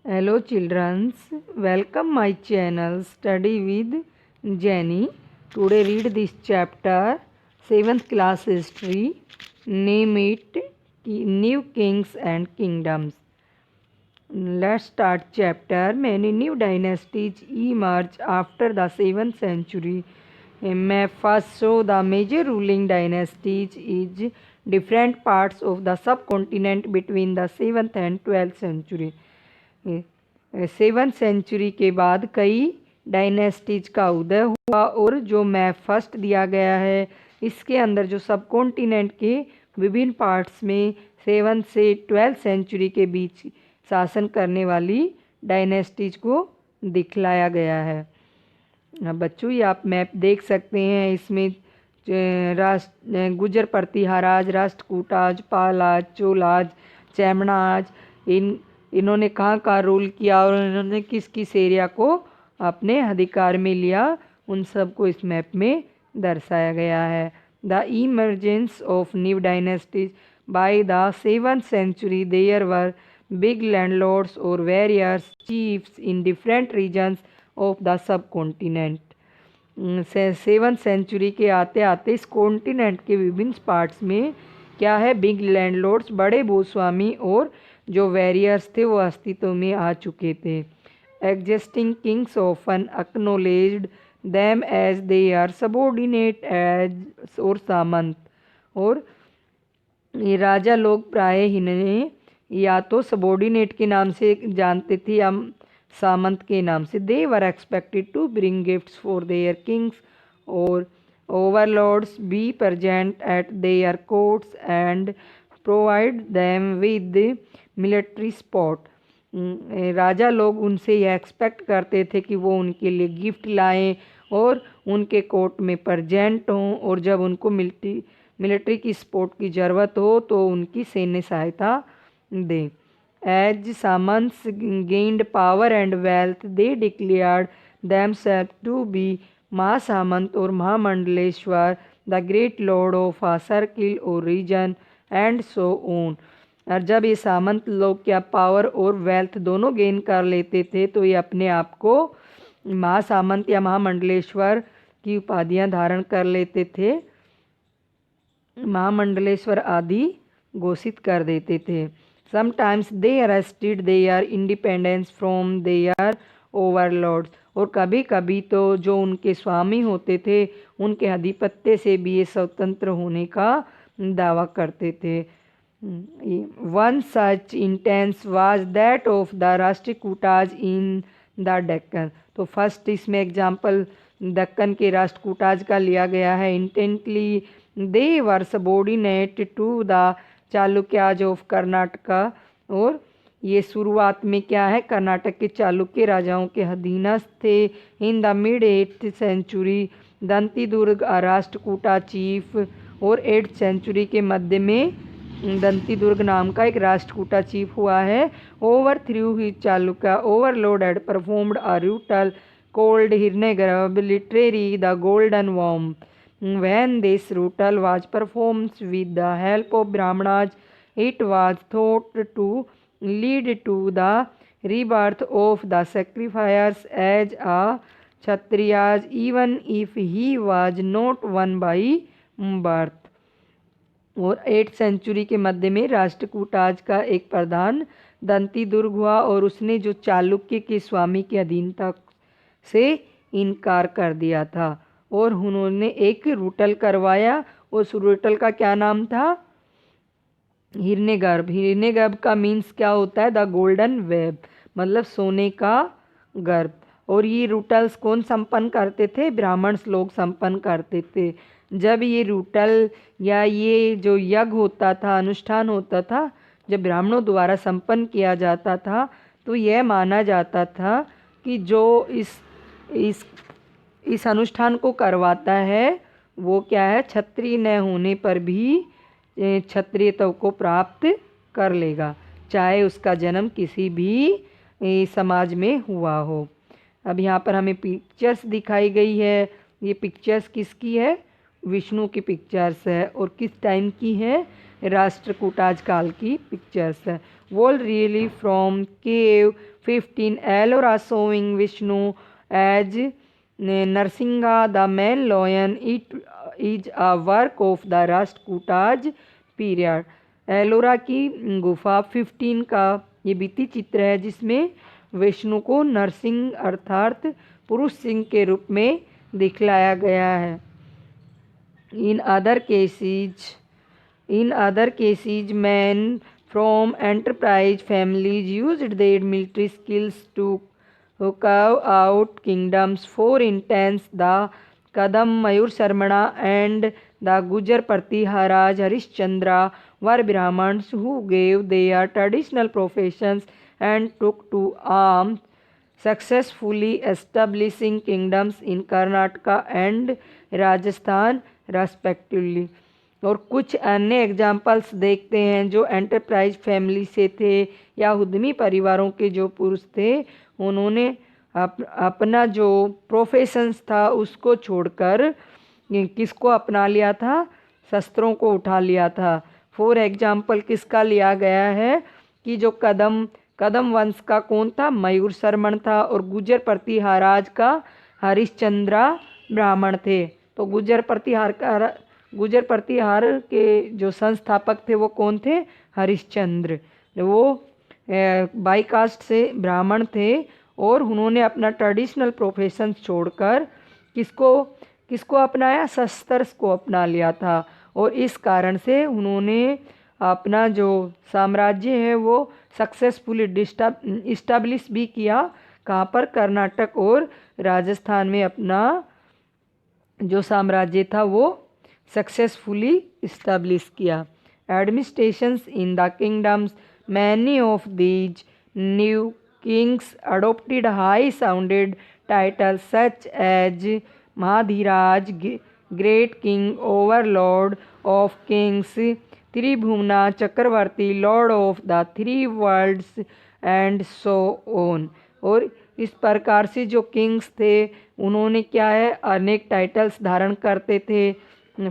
Hello childrens, welcome my channel Study with Jenny. Today read this chapter 7th class history. Name it New Kings and Kingdoms. Let's start chapter. Many new dynasties emerged after the 7th century. May first show the major ruling dynasties is different parts of the subcontinent between the 7th and 12th century. 7th century के बाद कई dynasties का उदय हुआ और जो map first दिया गया है इसके अंदर जो सब कॉन्टिनेंट के विभिन्न पार्ट्स में 7th से 12th सेंचुरी के बीच शासन करने वाली डायनेस्टीज को दिखलाया गया है। बच्चों ये आप मैप देख सकते हैं, इसमें गुजर प्रतिहाराज, राष्ट्रकूटाज, पालाज, चोलाज, चैमनाज इन्होंने कहाँ रूल किया और इन्होंने किस किस एरिया को अपने अधिकार में लिया, उन सब को इस मैप में दर्शाया गया है। The emergence of new dynasties by the 7th century there were big landlords और various chiefs in different regions of the subcontinent. 7th century के आते आते इस कॉन्टिनेंट के विभिन्न पार्ट्स में क्या है, बिग लैंडलॉर्ड्स, बड़े भूस्वामी और जो वेरियर्स थे वो अस्तित्व में आ चुके थे। Existing kings often acknowledged them as their subordinate as or samanta, और ये राजा लोग प्राय इन्हें या तो सबॉर्डिनेट के नाम से जानते थे या सामंत के नाम से। They were expected to bring gifts for their kings or overlords be present at their courts and provide them with military support. राजा लोग उनसे यह एक्सपेक्ट करते थे कि वो उनके लिए गिफ्ट लाएं और उनके कोर्ट में प्रेजेंट हों, और जब उनको मिलिट्री की सपोर्ट की ज़रूरत हो तो उनकी सैन्य सहायता दें। As samantas gained power and wealth they declared themselves to be mahasamanta or mahamandaleshvara, the great lord of a circle or region and so on. और जब ये सामंत लोग क्या पावर और वेल्थ दोनों गेन कर लेते थे तो ये अपने आप को महासामंत या महामंडलेश्वर की उपाधियां धारण कर लेते थे, महामंडलेश्वर आदि घोषित कर देते थे। समटाइम्स दे अरेस्टेड their independence from their overlords, और कभी कभी तो जो उनके स्वामी होते थे उनके आधिपत्य से भी ये स्वतंत्र होने का दावा करते थे। One such instance was that of the Rashtrakutas in the Deccan. तो फर्स्ट इसमें एग्जाम्पल दक्कन के राष्ट्रकूटाज का लिया गया है। Intently they were subordinate to the Chalukyas of Karnataka, और ये शुरुआत में क्या है, कर्नाटक के चालुक्य राजाओं के अधीनस्थ थे। In the mid 8th century Dantidurga Rashtrakuta chief, और 8th सेंचुरी के मध्य में दंती दुर्ग नाम का एक राष्ट्रकूटा चीफ हुआ है। Overthrew he Chalukya overlord had performed a ritual called Hiranyagarbha literary the golden warm. When this ritual was performed with the help of Brahmanas, it was thought to lead to the rebirth of the sacrifice as a Kshatriya, even if he was not one by birth। और 8th century के मध्य में राष्ट्रकूटाज का एक प्रधान दंती दुर्ग हुआ और उसने जो चालुक्य के स्वामी की अधीनता से इनकार कर दिया था और उन्होंने एक रूटल करवाया। उस रूटल का क्या नाम था, हिरण्यगर्भ। हिरण्यगर्भ का मीन्स क्या होता है, द गोल्डन वेब, मतलब सोने का गर्भ। और ये रूटल्स कौन संपन्न करते थे, ब्राह्मण लोग संपन्न करते थे। जब ये रूटल या ये जो यज्ञ होता था, अनुष्ठान होता था, जब ब्राह्मणों द्वारा संपन्न किया जाता था तो यह माना जाता था कि जो इस अनुष्ठान को करवाता है वो क्या है, क्षत्रिय न होने पर भी क्षत्रियत्व को प्राप्त कर लेगा, चाहे उसका जन्म किसी भी समाज में हुआ हो। अब यहाँ पर हमें पिक्चर्स दिखाई गई है। ये पिक्चर्स किसकी है, विष्णु की पिक्चर्स है, और किस टाइम की है, राष्ट्रकूटाज काल की पिक्चर्स है। Wall relief from cave 15 Ellora showing Vishnu as Narsinga the main lion. It is a work of the Rashtrakutas period. Ellora की गुफा 15 का ये भित्ति चित्र है जिसमें विष्णु को नरसिंह अर्थात पुरुष सिंह के रूप में दिखलाया गया है. In other cases, men from enterprise families used their military skills to carve out kingdoms. For instance, the Kadam Mayur Sarmana and the Gujar Pratiharaj Harishchandra were Brahmins who gave their traditional professions and took to arms, successfully establishing kingdoms in Karnataka and Rajasthan respectively. और कुछ अन्य examples देखते हैं जो enterprise family से थे या उद्यमी परिवारों के जो पुरुष थे, उन्होंने अपना जो प्रोफेशंस था उसको छोड़कर किसको अपना लिया था, शस्त्रों को उठा लिया था. फॉर एग्जाम्पल किसका लिया गया है कि जो कदम वंश का कौन था, मयूर शर्मण था, और गुजर प्रतिहाराज का हरिश्चंद्रा ब्राह्मण थे. तो गुजर प्रतिहार के जो संस्थापक थे वो कौन थे, हरिश्चंद्र. वो बाई कास्ट से ब्राह्मण थे और उन्होंने अपना ट्रेडिशनल प्रोफेशन छोड़कर किसको अपनाया, शस्त्र को अपना लिया था. और इस कारण से उन्होंने अपना जो साम्राज्य है वो सक्सेसफुली इस्टेब्लिश भी किया. कहाँ पर, कर्नाटक और राजस्थान में अपना जो साम्राज्य था वो सक्सेसफुली इस्टेब्लिश किया. Administrations in the kingdoms, many of these new kings adopted high sounding titles such as mahadhiraja, great king, overlord of kings, tribhuvana chakravarti, lord of the three worlds and so on. और इस प्रकार से जो किंग्स थे उन्होंने क्या है, अनेक टाइटल्स धारण करते थे.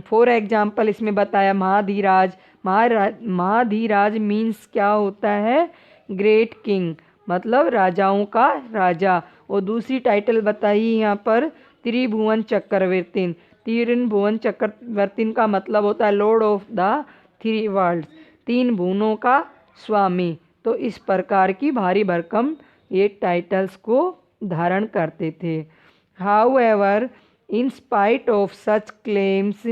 फॉर एग्जाम्पल इसमें बताया महाधीराज. महाधीराज मीन्स क्या होता है, ग्रेट किंग, मतलब राजाओं का राजा. और दूसरी टाइटल बताई यहाँ पर त्रिभुवन चक्रवर्ती. त्रिभुवन चक्रवर्ती का मतलब होता है Lord of the three world's, तीन भुवनों का स्वामी. तो इस प्रकार की भारी भरकम ये टाइटल्स को धारण करते थे. However, in spite of such claims,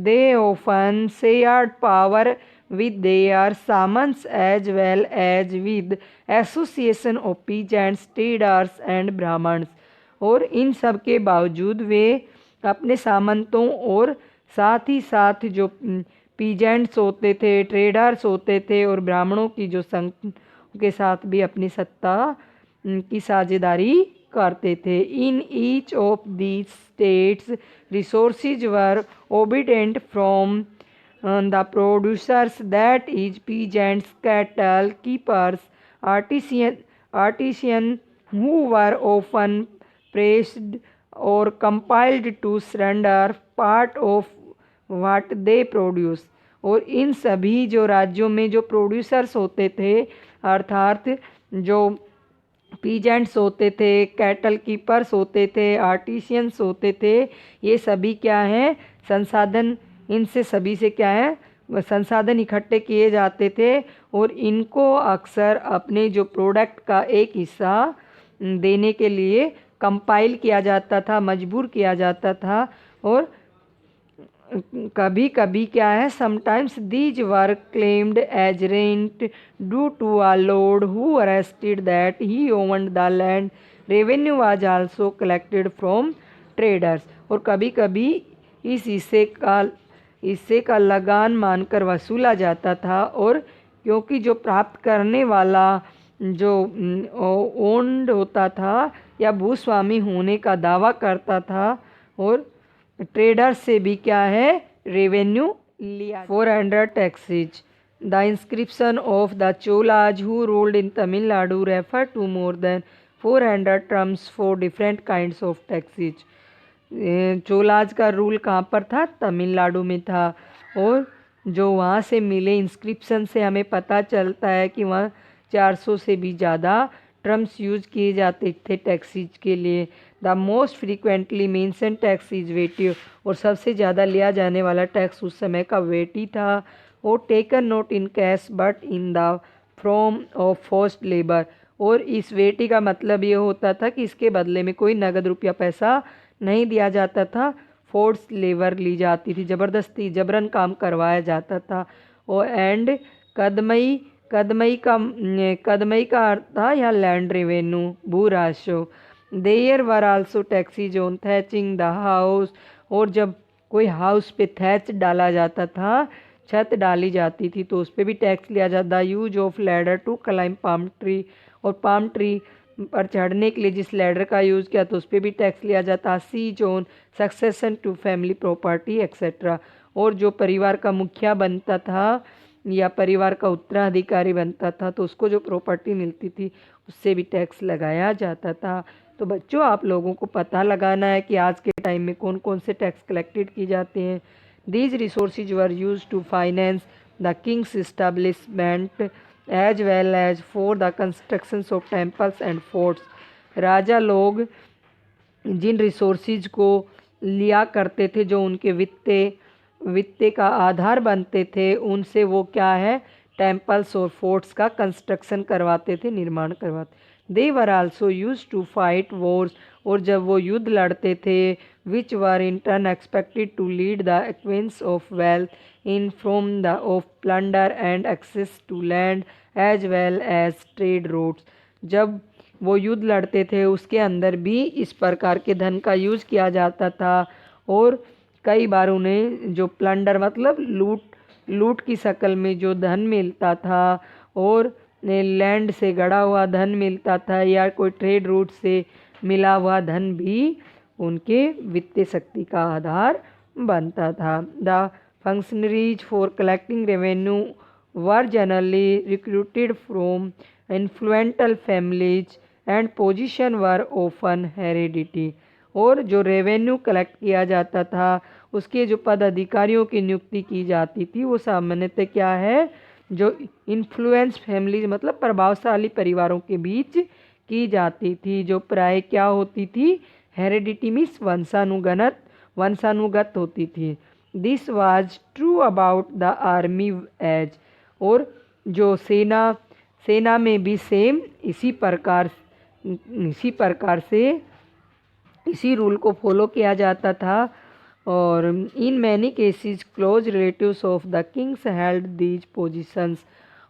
they often shared power with their shamans as well as with association of peasants, traders and brahmins. और इन सब के बावजूद वे अपने सामंतों और साथ ही साथ जो पीजेंट्स होते थे, ट्रेडर्स होते थे और ब्राह्मणों की जो संघ के साथ भी अपनी सत्ता की साझेदारी करते थे. In each of these states resources were obedient from the producers, that is peasants, cattle keepers, artisan who were often pressed or compelled to surrender part of what they produce. और इन सभी जो राज्यों में जो प्रोड्यूसर्स होते थे अर्थात जो पीजेंट्स होते थे, कैटल कीपर्स होते थे, आर्टिशियंस होते थे, ये सभी क्या हैं, संसाधन, इनसे सभी से क्या है, संसाधन इकट्ठे किए जाते थे और इनको अक्सर अपने जो प्रोडक्ट का एक हिस्सा देने के लिए कंपाइल किया जाता था, मजबूर किया जाता था. और कभी कभी क्या है, sometimes these were claimed as rent due to a lord who arrested that he owned the land. Revenue was also collected from traders. और कभी कभी इस हिस्से का लगान मानकर वसूला जाता था. और क्योंकि जो प्राप्त करने वाला जो ओन्ड होता था या भूस्वामी होने का दावा करता था और ट्रेडर्स से भी क्या है, रेवेन्यू लिया. 400 taxes. The inscription of the Cholas who ruled in Tamil Nadu refer to more than 400 terms for different kinds of taxes. Cholas का रूल कहाँ पर था, तमिलनाडु में था. और जो वहाँ से मिले इंस्क्रिप्शन से हमें पता चलता है कि वहाँ 400 से भी ज़्यादा टर्म्स यूज किए जाते थे टैक्सीज के लिए। The most frequently mention tax is vetti, और सबसे ज़्यादा लिया जाने वाला टैक्स उस समय का वेटी था। और taken note in cash but in the form of forced labour, और इस वेटी का मतलब ये होता था कि इसके बदले में कोई नगद रुपया पैसा नहीं दिया जाता था, फोर्स लेबर ली जाती थी, ज़बरदस्ती जबरन काम करवाया जाता था। और एंड कदमई कदमई का अर्थ था यहाँ लैंड रेवेन्यू, भू राजस्व। There were also taxes on thatching the house, और जब कोई हाउस पे थैच डाला जाता था, छत डाली जाती थी, तो उस पर भी टैक्स लिया जाता। Use of ladder to climb palm tree, और पाम ट्री पर चढ़ने के लिए जिस लैडर का यूज़ किया तो उस पर भी टैक्स लिया जाता। Cess on succession to family property etcetera, और जो परिवार का मुखिया बनता था या परिवार का उत्तराधिकारी बनता था तो उसको जो प्रॉपर्टी मिलती थी उससे भी टैक्स लगाया जाता था। तो बच्चों, आप लोगों को पता लगाना है कि आज के टाइम में कौन कौन से टैक्स कलेक्टेड किए जाते हैं। These resources were used to finance the king's establishment as well as for the construction of temples and forts. राजा लोग जिन रिसोर्सेज को लिया करते थे, जो उनके वित्त का आधार बनते थे, उनसे वो क्या है, टेम्पल्स और फोर्ट्स का कंस्ट्रक्शन करवाते थे, निर्माण करवाते। They were also used to fight wars, और जब वो युद्ध लड़ते थे, which were in turn expected to lead the एक्वेंस of wealth in from the of plunder and access to land as well as trade routes. जब वो युद्ध लड़ते थे उसके अंदर भी इस प्रकार के धन का यूज किया जाता था, और कई बार उन्हें जो प्लंडर मतलब लूट की शक्ल में जो धन मिलता था, और लैंड से गड़ा हुआ धन मिलता था, या कोई ट्रेड रूट से मिला हुआ धन भी उनके वित्तीय शक्ति का आधार बनता था। The functionaries for collecting revenue were generally recruited from influential families and position were often heredity, और जो रेवेन्यू कलेक्ट किया जाता था उसके जो पद अधिकारियों की नियुक्ति की जाती थी वो सामान्यतः क्या है, जो इन्फ्लुएंस फैमिली मतलब प्रभावशाली परिवारों के बीच की जाती थी, जो प्राय क्या होती थी, हेरिडिटी मीन्स वंशानुगत होती थी। This was true about the army as, और जो सेना में भी सेम इसी प्रकार से इसी रूल को फॉलो किया जाता था। और in many cases close relatives of the Kings held these positions,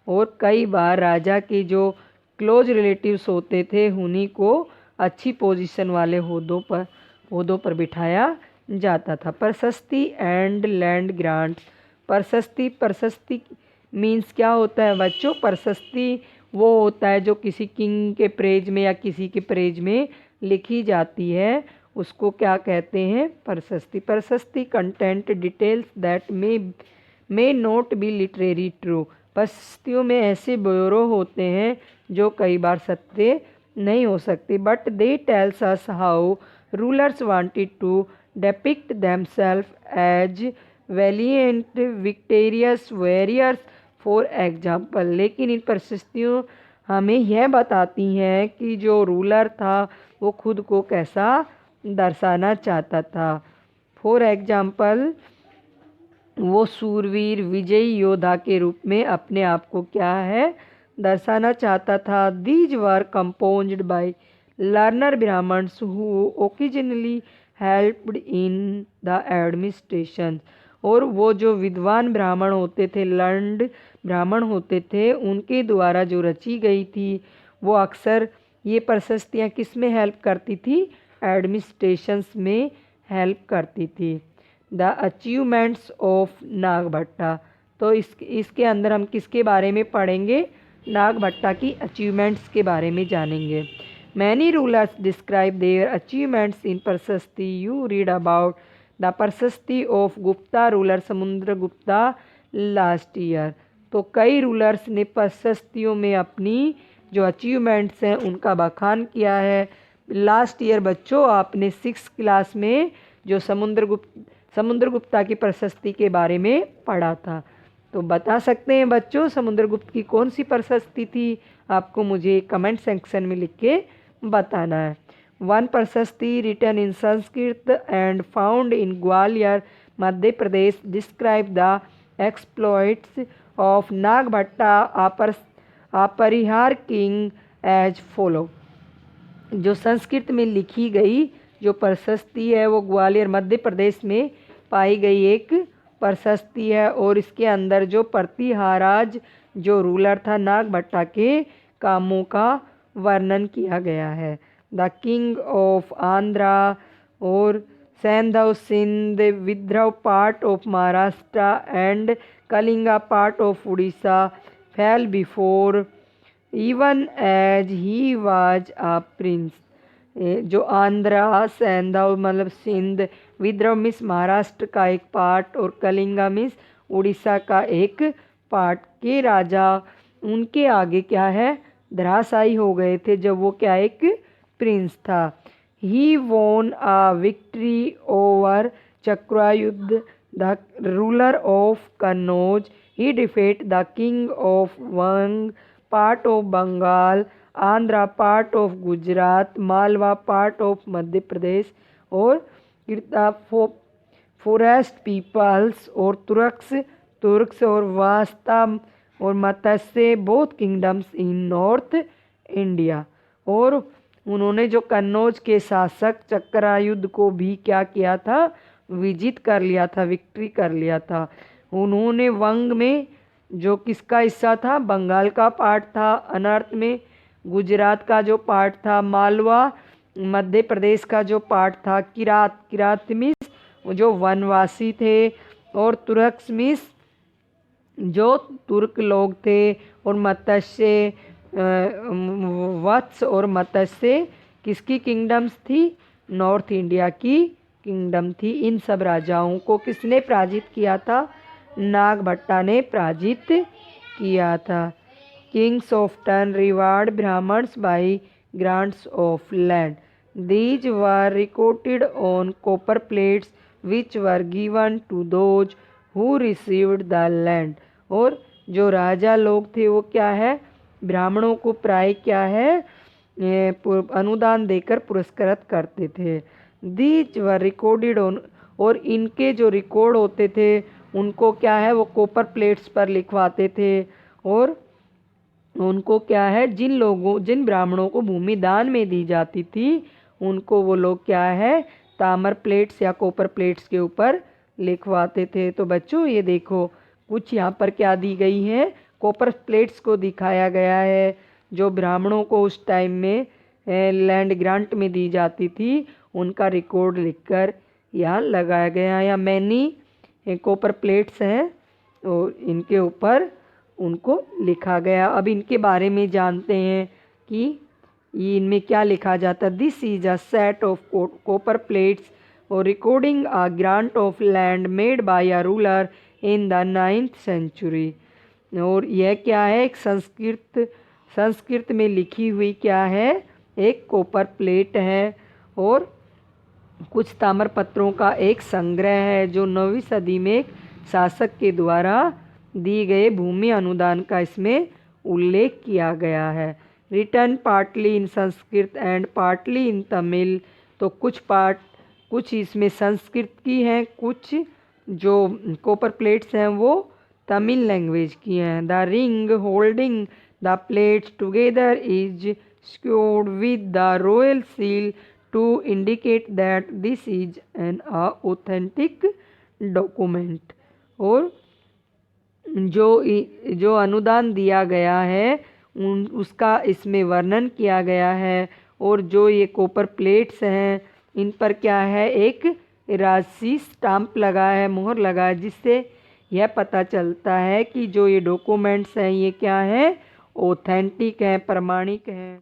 और कई बार राजा के जो क्लोज रिलेटिव्स होते थे उन्हीं को अच्छी पोजीशन वाले ओहदों पर बिठाया जाता था। प्रशस्ति एंड लैंड ग्रांट्स। प्रशस्ति मीन्स क्या होता है बच्चों, प्रशस्ति वो होता है जो किसी किंग के प्रेज में या किसी के प्रेज में लिखी जाती है, उसको क्या कहते हैं, प्रशस्ति। Prashasti content details that may not be literally true. प्रशस्तियों में ऐसे ब्योरो होते हैं जो कई बार सत्य नहीं हो सकते, but they tell us how rulers wanted to depict themselves as valiant victorious warriors for example। लेकिन इन प्रशस्तियों हमें यह बताती हैं कि जो रूलर था वो खुद को कैसा दर्शाना चाहता था। फॉर एग्जाम्पल, वो सूरवीर विजयी योद्धा के रूप में अपने आप को क्या है, दर्शाना चाहता था। These were composed by learner Brahmans who occasionally helped in the administration, और वो जो विद्वान ब्राह्मण होते थे, लर्नड ब्राह्मण होते थे, उनके द्वारा जो रची गई थी वो अक्सर ये प्रशस्तियाँ किस में हेल्प करती थी, एडमिनिस्ट्रेशंस में हेल्प करती थी। The achievements of Nagabhatta. तो इसके अंदर हम किसके बारे में पढ़ेंगे, नागभट्टा की अचीवमेंट्स के बारे में जानेंगे। Many rulers describe their achievements in Prashasti. You read about the Prashasti of Gupta ruler Samudragupta last year. तो कई रूलर्स ने प्रशस्तियों में अपनी जो अचीवमेंट्स हैं उनका बखान किया है। लास्ट ईयर बच्चों आपने 6th क्लास में जो समुद्रगुप्ता की प्रशस्ति के बारे में पढ़ा था। तो बता सकते हैं बच्चों समुद्रगुप्त की कौन सी प्रशस्ति थी? आपको मुझे कमेंट सेक्शन में लिख के बताना है। वन प्रशस्ति written in Sanskrit and found in Gwalior Madhya Pradesh describe the exploits of Nagabhatta अपरिहार king as follow. जो संस्कृत में लिखी गई जो प्रशस्ति है वो ग्वालियर मध्य प्रदेश में पाई गई एक प्रशस्ति है और इसके अंदर जो प्रतिहाराज जो रूलर था नागभट्टा के कामों का वर्णन किया गया है। द किंग ऑफ आंध्रा और Saindhava Sindh Vidarbha part of Maharashtra and Kalinga part of Orissa fell before even as he was a prince. जो आंध्रा सैंधव मतलब सिंध, विद्रव मिस महाराष्ट्र का एक पार्ट और कलिंगा मिस उड़ीसा का एक पार्ट के राजा उनके आगे क्या है धराशायी हो गए थे जब वो क्या एक प्रिंस था। He won a victory over Chakrayudha the ruler of Kannauj. He defeat the king of Vanga part of Bengal, Andhra part of Gujarat, Malwa part of Madhya Pradesh और कीर्ता फॉरेस्ट पीपल्स और तुर्क्स और वास्ता और Matsya both kingdoms in north India. और उन्होंने जो कन्नौज के शासक चक्रायुद्ध को भी क्या किया था विजित कर लिया था, विक्ट्री कर लिया था। उन्होंने वंग में जो किसका हिस्सा था बंगाल का पार्ट था, अनर्थ में गुजरात का जो पार्ट था, मालवा मध्य प्रदेश का जो पार्ट था, किरात मिस जो वनवासी थे और तुर्क्स मिस जो तुर्क लोग थे और मत्स्य वत्स और मत्स्य किसकी किंगडम्स थी नॉर्थ इंडिया की किंगडम थी। इन सब राजाओं को किसने पराजित किया था नागभट्टा ने पराजित किया था। Kings often rewarded Brahmans by grants of land. These were recorded on copper plates which were given to those who received the land. और जो राजा लोग थे वो क्या है ब्राह्मणों को प्राय क्या है अनुदान देकर पुरस्कृत करते थे। दीज वर रिकॉर्डेड ऑन और इनके जो रिकॉर्ड होते थे उनको क्या है वो कॉपर प्लेट्स पर लिखवाते थे और उनको क्या है जिन ब्राह्मणों को भूमि दान में दी जाती थी उनको वो लोग क्या है ताम्र प्लेट्स या कॉपर प्लेट्स के ऊपर लिखवाते थे। तो बच्चों ये देखो कुछ यहाँ पर क्या दी गई है कॉपर प्लेट्स को दिखाया गया है जो ब्राह्मणों को उस टाइम में लैंड ग्रांट में दी जाती थी उनका रिकॉर्ड लिखकर यहाँ लगाया गया। या मैनी कॉपर प्लेट्स हैं और इनके ऊपर उनको लिखा गया। अब इनके बारे में जानते हैं कि ये इनमें क्या लिखा जाता है। This is a set of copper plates और recording a grant of land made by a ruler in the 9th century. और यह क्या है एक संस्कृत में लिखी हुई क्या है एक कॉपर प्लेट है और कुछ ताम्र पत्रों का एक संग्रह है जो 9वीं सदी में एक शासक के द्वारा दी गए भूमि अनुदान का इसमें उल्लेख किया गया है। Return partly in Sanskrit and partly in Tamil. तो कुछ इसमें संस्कृत की हैं कुछ जो कॉपर प्लेट्स हैं वो तमिल लैंग्वेज की हैं। The ring holding the plates together is secured with the royal seal to indicate that this is an authentic document। और जो अनुदान दिया गया है उसका इसमें वर्णन किया गया है और जो ये कॉपर प्लेट्स हैं इन पर क्या है एक राशि स्टाम्प लगा है मोहर लगा है जिससे यह पता चलता है कि जो ये डॉक्यूमेंट्स हैं ये क्या है ऑथेंटिक हैं प्रमाणिक हैं।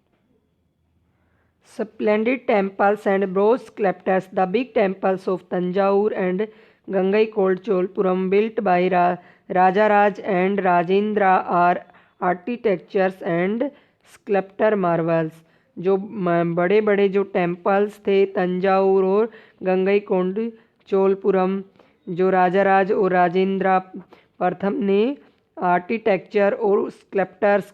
Splendid temples and bronze sculptures. The big temples of Tanjore and Gangaikonda Cholpuram built by Rajaraj and Rajendra are architectures and sculpture marvels। जो बड़े बड़े जो टेम्पल्स थे तंजावुर और गंगईकोंड चोलपुरम जो राजाराज और राजेंद्र प्रथम ने आर्किटेक्चर और स्कल्पचर्स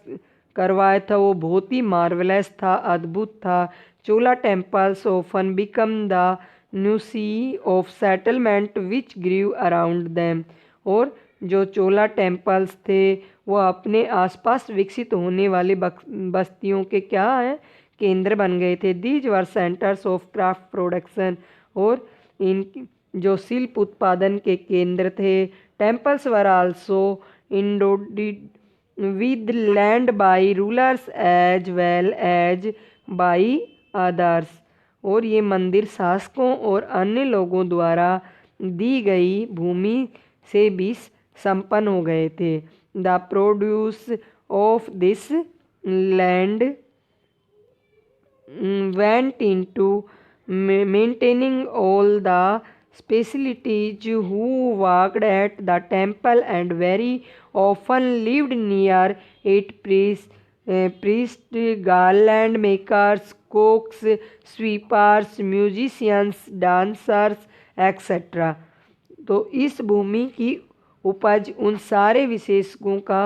करवाया था, वो बहुत ही मार्वलस था, अद्भुत था। Chola temples often become the न्यूसी of settlement which grew around them. और जो चोला टेम्पल्स थे वो अपने आसपास विकसित होने वाली बस्तियों के क्या है, केंद्र बन गए थे। These were centres of craft production, और इन जो शिल्प उत्पादन के केंद्र थे। Temples were also endowed with land by rulers as well as by others। और ये मंदिर शासकों और अन्य लोगों द्वारा दी गई भूमि से भी संपन्न हो गए थे। The produce of this land went into maintaining all the specialities who worked at the temple and very often lived near it, priest, garland makers, cooks, sweepers, musicians, dancers, etc। तो इस भूमि की उपज उन सारे विशेषज्ञों का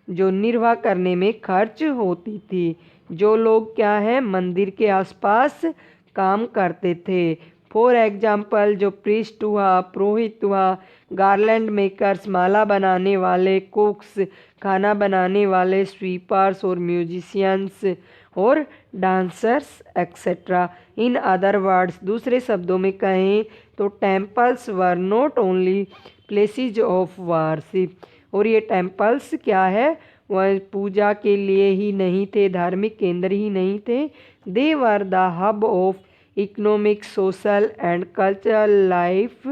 जो निर्वाह करने में खर्च होती थी। जो लोग क्या है, मंदिर के आसपास काम करते थे। फॉर एग्जाम्पल जो प्रीस्ट हुआ, पुरोहित हुआ, गार्लैंड मेकर्स माला बनाने वाले, कुक्स खाना बनाने वाले, स्वीपर्स और म्यूजिशियंस और dancers etcetera. In other words, दूसरे शब्दों में कहें तो temples were not only places of worship, और ये टेम्पल्स क्या है, वह पूजा के लिए ही नहीं थे, धार्मिक केंद्र ही नहीं थे। They were the hub of economic, social and cultural life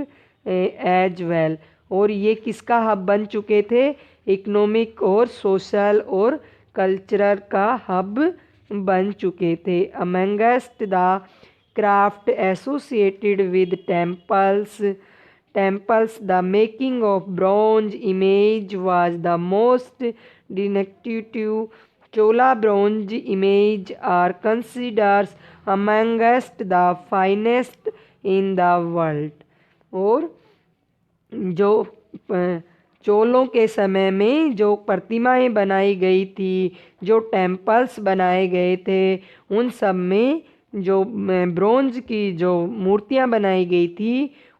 as well. और ये किसका हब बन चुके थे, इकोनॉमिक और सोशल और कल्चरल का हब बन चुके थे। Amongst the craft associated with temples, the making of bronze image was the most distinctive. Chola bronze image are considered amongst the finest in the world। और जो चोलों के समय में जो प्रतिमाएं बनाई गई थी, जो टेम्पल्स बनाए गए थे, उन सब में जो ब्रोंज की जो मूर्तियां बनाई गई थी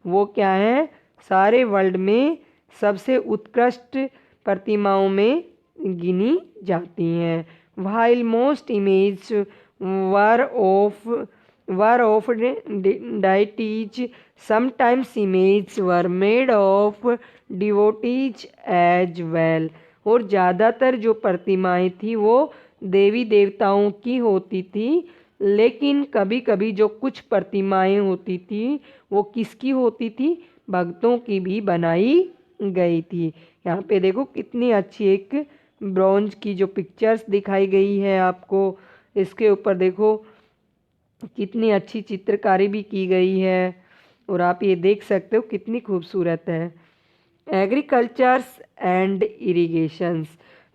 वो क्या है, सारे वर्ल्ड में सबसे उत्कृष्ट प्रतिमाओं में गिनी जाती हैं। While most image were of deities, sometimes image were made of devotees as well. और ज़्यादातर जो प्रतिमाएं थी वो देवी देवताओं की होती थी, लेकिन कभी कभी जो कुछ प्रतिमाएं होती थी वो किसकी होती थी, भक्तों की भी बनाई गई थी। यहाँ पे देखो कितनी अच्छी एक ब्रॉन्ज की जो पिक्चर्स दिखाई गई है आपको, इसके ऊपर देखो कितनी अच्छी चित्रकारी भी की गई है, और आप ये देख सकते हो कितनी खूबसूरत है। Agricultures and irrigations,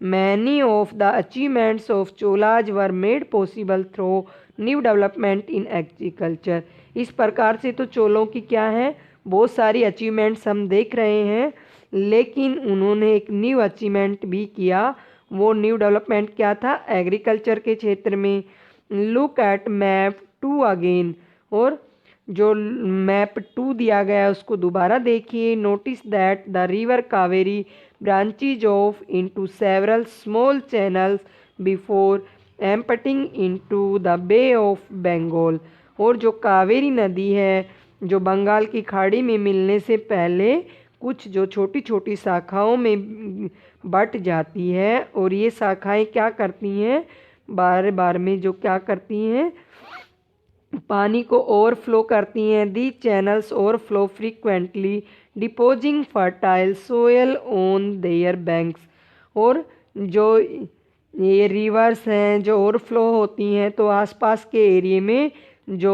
many of the achievements of Cholas were made possible through new development in agriculture. इस प्रकार से तो चोलों की क्या है, बहुत सारी अचीवमेंट्स हम देख रहे हैं, लेकिन उन्होंने एक न्यू अचीवमेंट भी किया। वो न्यू डेवलपमेंट क्या था, एग्रीकल्चर के क्षेत्र में। लुक एट मैप 2 अगेन, और जो मैप 2 दिया गया है उसको दोबारा देखिए। Notice that the river Kaveri branches off into several small channels before emptying into the Bay of Bengal. और जो कावेरी नदी है जो बंगाल की खाड़ी में मिलने से पहले कुछ जो छोटी छोटी शाखाओं में बट जाती है, और ये शाखाएं क्या करती हैं, बार बार में जो क्या करती हैं, पानी को ओवरफ्लो करती हैं। The channels overflow frequently depositing fertile soil on their banks. और जो ये रिवर्स हैं जो ओवरफ्लो होती हैं तो आसपास के एरिया में जो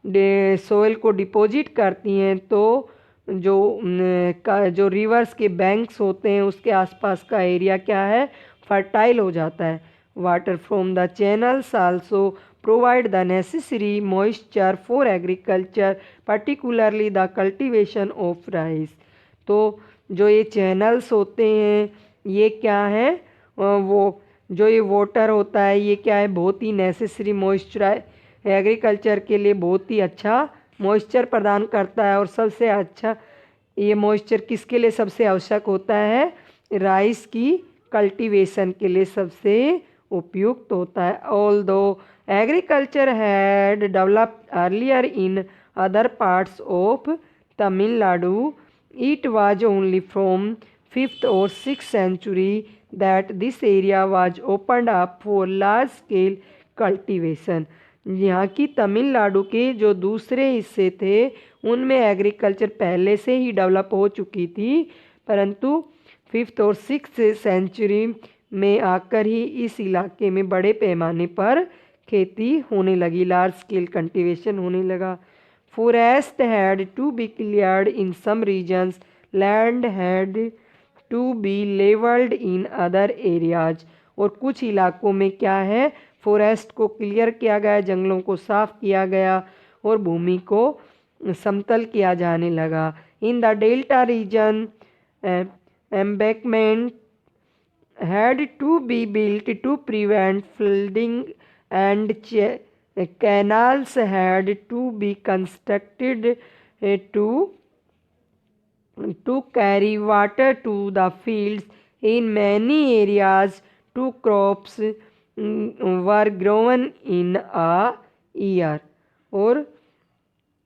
सोयल को डिपॉजिट करती हैं, तो जो रिवर्स के बैंक्स होते हैं उसके आसपास का एरिया क्या है, फर्टाइल हो जाता है। Water from the channels also provide the necessary moisture for agriculture, particularly the cultivation of rice। तो जो ये चैनल्स होते हैं ये क्या है, वो जो ये वाटर होता है ये क्या है, बहुत ही नेसेसरी मॉइस्चर एग्रीकल्चर के लिए बहुत ही अच्छा मॉइस्चर प्रदान करता है। और सबसे अच्छा ये मॉइस्चर किसके लिए सबसे आवश्यक होता है, राइस की कल्टीवेशन के लिए सबसे उपयुक्त होता है। ऑल दो agriculture had developed earlier in other parts of Tamil Nadu, it was only from 5th or 6th century that this area was opened up for large scale cultivation। यहाँ की तमिलनाडु के जो दूसरे हिस्से थे उनमें एग्रीकल्चर पहले से ही डेवलप हो चुकी थी, परंतु 5th और 6th सेंचुरी में आकर ही इस इलाके में बड़े पैमाने पर खेती होने लगी, लार्ज स्केल कल्टीवेशन होने लगा। Forest had to be cleared in some regions, land had to be leveled in other areas। और कुछ इलाकों में क्या है, फॉरेस्ट को क्लियर किया गया, जंगलों को साफ किया गया और भूमि को समतल किया जाने लगा। In the delta region embankment had to be built to prevent flooding and canals had to be constructed to carry water to the fields। In many areas two crops were grown in a year। और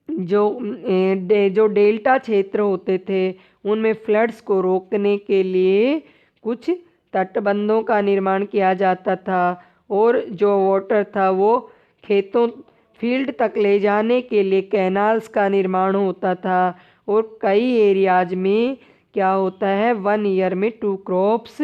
जो delta क्षेत्र होते थे उनमें floods को रोकने के लिए कुछ तटबंधों का निर्माण किया जाता था और जो वाटर था वो खेतों फील्ड तक ले जाने के लिए कैनाल्स का निर्माण होता था। और कई एरियाज में क्या होता है, 1 ईयर में 2 क्रॉप्स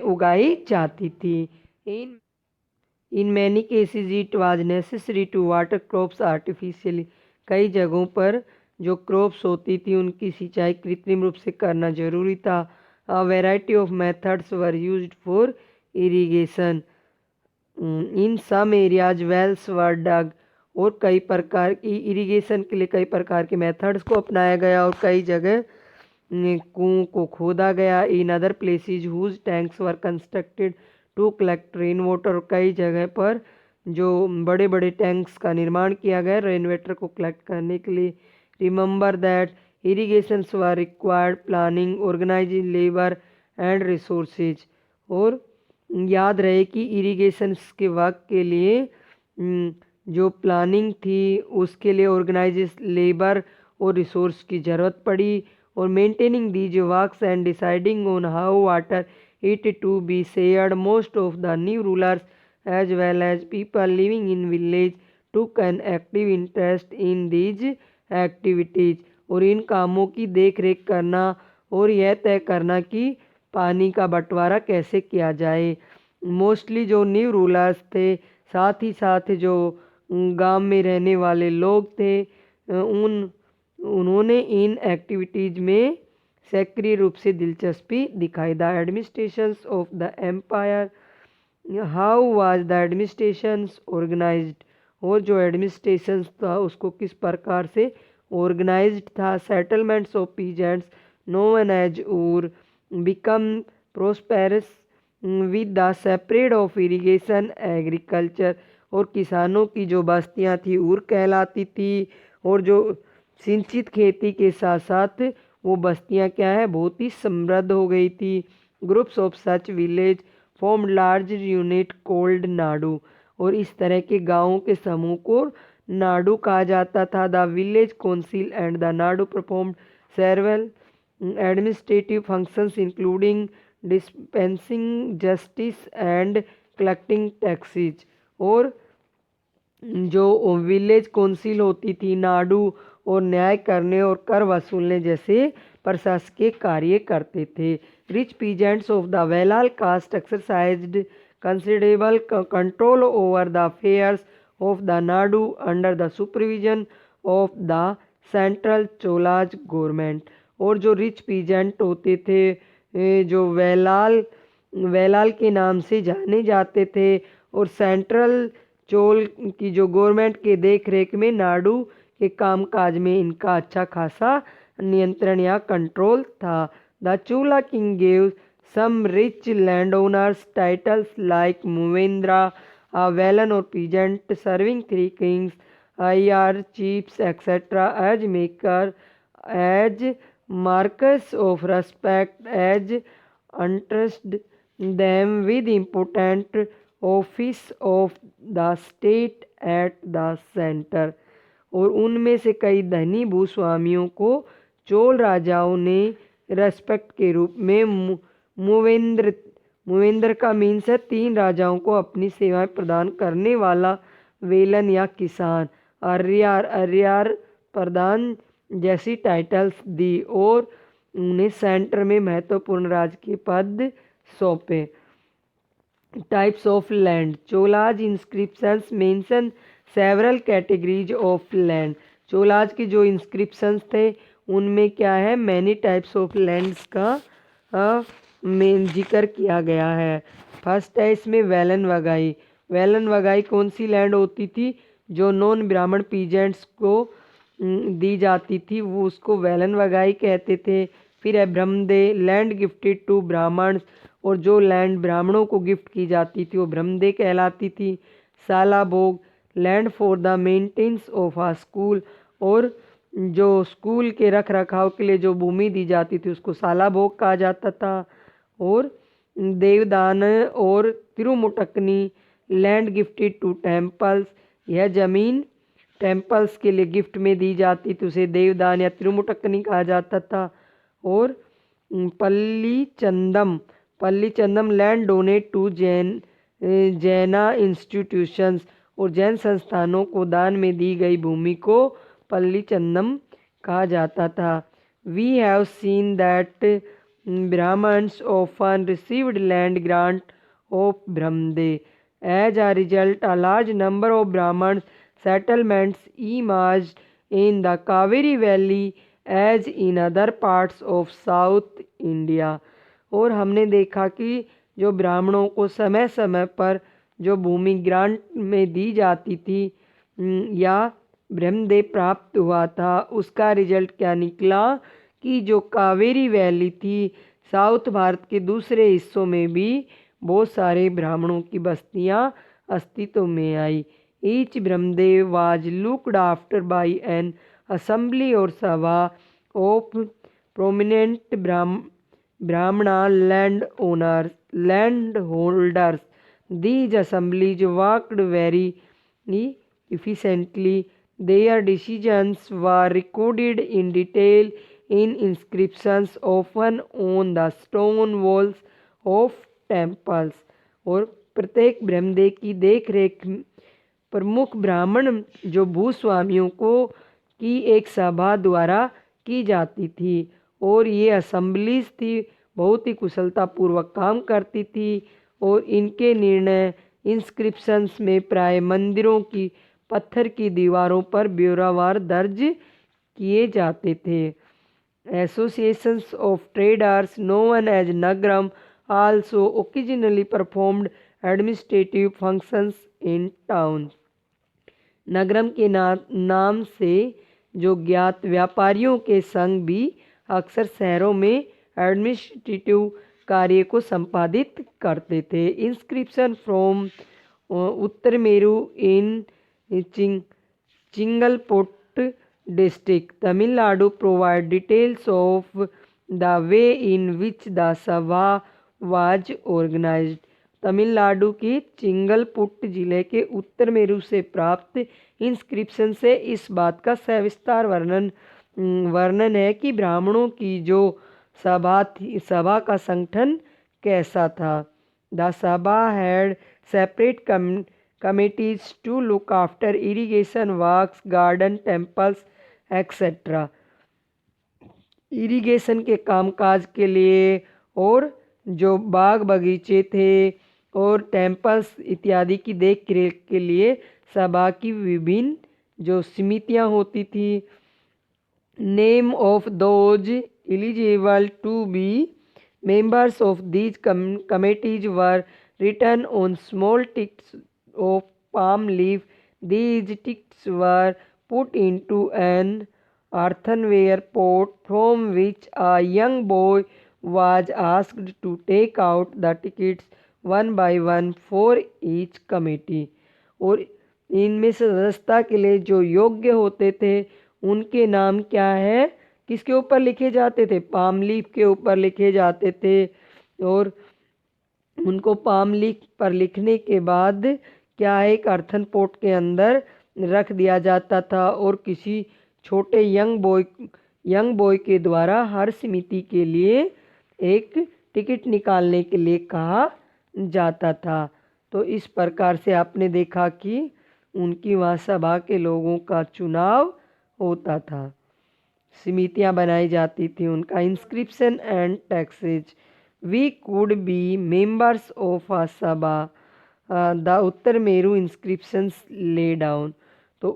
उगाई जाती थी। In many cases it was necessary to water crops artificially. कई जगहों पर जो क्रॉप्स होती थी उनकी सिंचाई कृत्रिम रूप से करना जरूरी था। A variety of methods were used for irrigation। In some areas wells were dug। और कई प्रकार की इरिगेशन के लिए कई प्रकार के मेथड्स को अपनाया गया और कई जगह कुओं को खोदा गया। In other places huge tanks were constructed to collect rain water. और कई जगह पर जो बड़े बड़े टैंक्स का निर्माण किया गया रेन वाटर को कलेक्ट करने के लिए। Remember that irrigations were required planning, organising labour and resources. और याद रहे कि इरिगेशंस के वर्क के लिए जो प्लानिंग थी उसके लिए ऑर्गेनाइज लेबर और रिसोर्स की ज़रूरत पड़ी। और maintaining these works and deciding on how water it to be shared. Most of the new rulers as well as people living in village took an active interest in these activities. और इन कामों की देख रेख करना और यह तय करना कि पानी का बंटवारा कैसे किया जाए। मोस्टली जो न्यू रूलर्स थे, साथ ही साथ जो गांव में रहने वाले लोग थे, उन्होंने इन एक्टिविटीज़ में सक्रिय रूप से दिलचस्पी दिखाई। The administrations of the empire, how was the administrations organised. और जो एडमिनिस्ट्रेशन था उसको किस प्रकार से ऑर्गेनाइज्ड था। Settlements of peasants known as ur became prosperous with the spread of irrigation agriculture. और किसानों की जो बस्तियां थी ऊर कहलाती थी और जो सिंचित खेती के साथ साथ वो बस्तियां क्या है, बहुत ही समृद्ध हो गई थी। Groups of such village form large unit cold Nadu. और इस तरह के गांवों के समूह को नाडू कहा जाता था। The village council and the Nadu performed several administrative functions including dispensing justice and collecting taxes. और जो विलेज काउंसिल होती थी नाडू और न्याय करने और कर वसूलने जैसे प्रशासकीय कार्य करते थे। Rich peasants of the Vellala caste exercised considerable control over the affairs of the nadu under the supervision of the central Chola government. और जो रिच पीजेंट होते थे जो वेलाल के नाम से जाने जाते थे और सेंट्रल चोल की जो गवर्नमेंट के देख रेख में नाडू के कामकाज में इनका अच्छा खासा नियंत्रण या कंट्रोल था। The Chola king gave some rich landowners titles like Muvendra, a velen or peasant serving three kings, Ayar, chiefs, etc. as markers of respect, as entrusted them with important office of the state at the center। और उनमें से कई धनी भूस्वामियों को चोल राजाओं ने respect के रूप में मुवेंद्र मुवेंद्र का मीन्स है 3 राजाओं को अपनी सेवाएं प्रदान करने वाला वेलन या किसान, अर्यार प्रधान जैसी टाइटल्स दी और उन्हें सेंटर में महत्वपूर्ण राजकीय पद सौंपे। Types of land. Cholas inscriptions mention several categories of land. Cholas के जो इंस्क्रिप्शंस थे उनमें क्या है, मैनी टाइप्स ऑफ लैंड्स का मेन जिक्र किया गया है। फर्स्ट है इसमें वेलन वगाई। वेलन वगाई कौन सी लैंड होती थी, जो नॉन ब्राह्मण पीजेंट्स को दी जाती थी, वो उसको वेलन वगाई कहते थे। फिर है ब्रह्मदे, लैंड गिफ्टेड टू ब्राह्मण्स, और जो लैंड ब्राह्मणों को गिफ्ट की जाती थी वो ब्रह्मदे कहलाती थी। साला भोग, land for the maintenance of a school, और जो स्कूल के रख रखाव के लिए जो भूमि दी जाती थी उसको साला भोग कहा जाता था। और देवदान और तिरुमुटकनी, लैंड गिफ्टेड टू टेम्पल्स, यह जमीन टेम्पल्स के लिए गिफ्ट में दी जाती थी, उसे देवदान या तिरुमुटकनी कहा जाता था। और पल्ली चंदम, लैंड डोनेट टू जैना इंस्टीट्यूशंस, और जैन संस्थानों को दान में दी गई भूमि को पल्ली चंदम कहा जाता था। We have seen that Brahmanas often received land grant of brahmadeya. As a result a large number of Brahmana settlements emerged in the Kaveri Valley as in other parts of South India। और हमने देखा कि जो ब्राह्मणों को समय समय पर जो भूमि ग्रांट में दी जाती थी या ब्रह्मदे प्राप्त हुआ था, उसका रिजल्ट क्या निकला कि जो कावेरी वैली थी, साउथ भारत के दूसरे हिस्सों में भी बहुत सारे ब्राह्मणों की बस्तियां अस्तित्व में आई। Each Brahmdev was looked after by an assembly or sabha of prominent Brahmana landholders. These assemblies worked very efficiently. Their decisions were recorded in detail in inscriptions, often on the stone walls of temples। और प्रत्येक ब्रह्मदेव की देख रेख प्रमुख ब्राह्मण जो भूस्वामियों को की एक सभा द्वारा की जाती थी, और ये असेंबलीज थी बहुत ही कुशलतापूर्वक काम करती थी, और इनके निर्णय इंस्क्रिप्शंस में प्राय मंदिरों की पत्थर की दीवारों पर ब्यौरावार दर्ज किए जाते थे। Associations of traders known as nagaram also occasionally performed administrative functions in town. Nagaram के नाम से जो ज्ञात व्यापारियों के संघ भी अक्सर शहरों में एडमिनिस्ट्रेटिव कार्य को संपादित करते थे। Inscription from Uttaramerur in Chingleput district Tamil Nadu provide details of the way in which the sabha was organised. Tamil Nadu की चिंगलपुट जिले के उत्तर मेरू से प्राप्त इंस्क्रिप्शन से इस बात का सविस्तार वर्णन है कि ब्राह्मणों की जो सभा थी, सभा का संगठन कैसा था। The sabha had separate committees to look after irrigation works, garden, temples etcetera. Irrigation के कामकाज के लिए और जो बाग बगीचे थे और टेम्पल्स इत्यादि की देख रेख के लिए सभा की विभिन्न जो समितियां होती थी। Name of those eligible to be members of these committees were written on small ticks of palm leaf. These ticks were put into an earthenware pot from which a young boy was asked to take out the tickets one by one for each committee। और इनमें से सदस्यता के लिए जो योग्य होते थे उनके नाम क्या है, किसके ऊपर लिखे जाते थे, पाम लीफ के ऊपर लिखे जाते थे। और उनको पाम लीफ पर लिखने के बाद क्या है, एक अर्थन पोट के अंदर रख दिया जाता था और किसी छोटे यंग बॉय के द्वारा हर समिति के लिए एक टिकट निकालने के लिए कहा जाता था। तो इस प्रकार से आपने देखा कि उनकी वहाँ सभा के लोगों का चुनाव होता था, समितियाँ बनाई जाती थी। उनका inscription and taxes, we could be members of a sabha the Uttar Meru inscriptions lay down. तो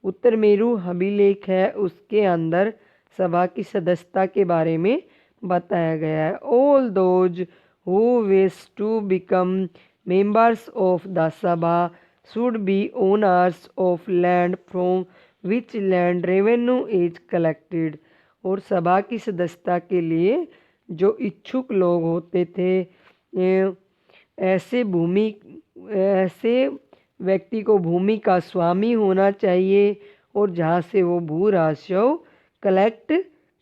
उत्तर मेरू अभिलेख है, उसके अंदर सभा की सदस्यता के बारे में बताया गया है। All those who wish to become members of the sabha should be owners of land from which land revenue is collected. और सभा की सदस्यता के लिए जो इच्छुक लोग होते थे, ऐसे व्यक्ति को भूमि का स्वामी होना चाहिए और जहाँ से वो भू राजस्व कलेक्ट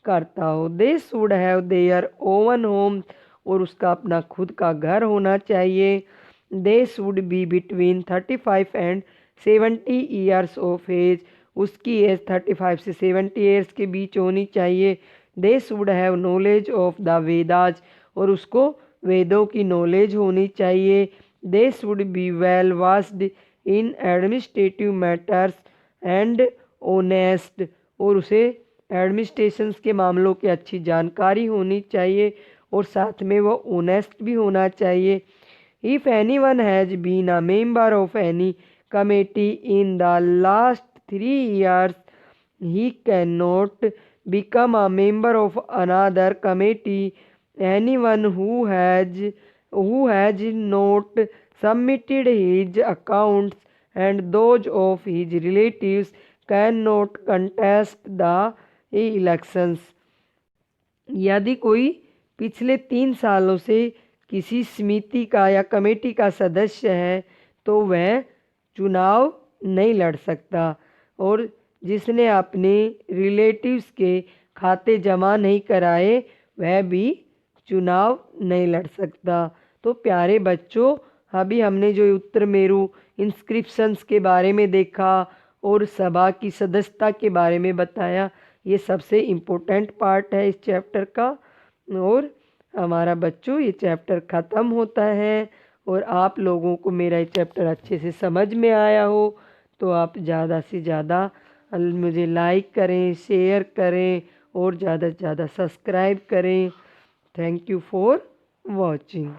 करता हो। They should have their own home, और उसका अपना खुद का घर होना चाहिए। They should be between 35 and 70 years of age, उसकी एज 35 से 70 ईयर्स के बीच होनी चाहिए। They should have knowledge of the Vedas, और उसको वेदों की नॉलेज होनी चाहिए। They should be well versed in administrative matters and honest, और उसे एडमिनिस्ट्रेशंस के मामलों की अच्छी जानकारी होनी चाहिए और साथ में वो ऑनेस्ट भी होना चाहिए। If anyone has been a member of any committee in the last 3 years, he cannot become a member of another committee। Anyone who has not submitted his accounts and those of his relatives cannot contest the elections। यदि कोई पिछले 3 सालों से किसी समिति का या committee का सदस्य है तो वह चुनाव नहीं लड़ सकता, और जिसने अपने रिलेटिव्स के खाते जमा नहीं कराए वह भी चुनाव नहीं लड़ सकता। तो प्यारे बच्चों, अभी हमने जो उत्तर मेरू इंस्क्रिप्शंस के बारे में देखा और सभा की सदस्यता के बारे में बताया, ये सबसे इम्पोर्टेंट पार्ट है इस चैप्टर का। और हमारा बच्चों ये चैप्टर ख़त्म होता है, और आप लोगों को मेरा ये चैप्टर अच्छे से समझ में आया हो तो आप ज़्यादा से ज़्यादा मुझे लाइक करें, शेयर करें और ज़्यादा से ज़्यादा सब्सक्राइब करें। Thank you for watching.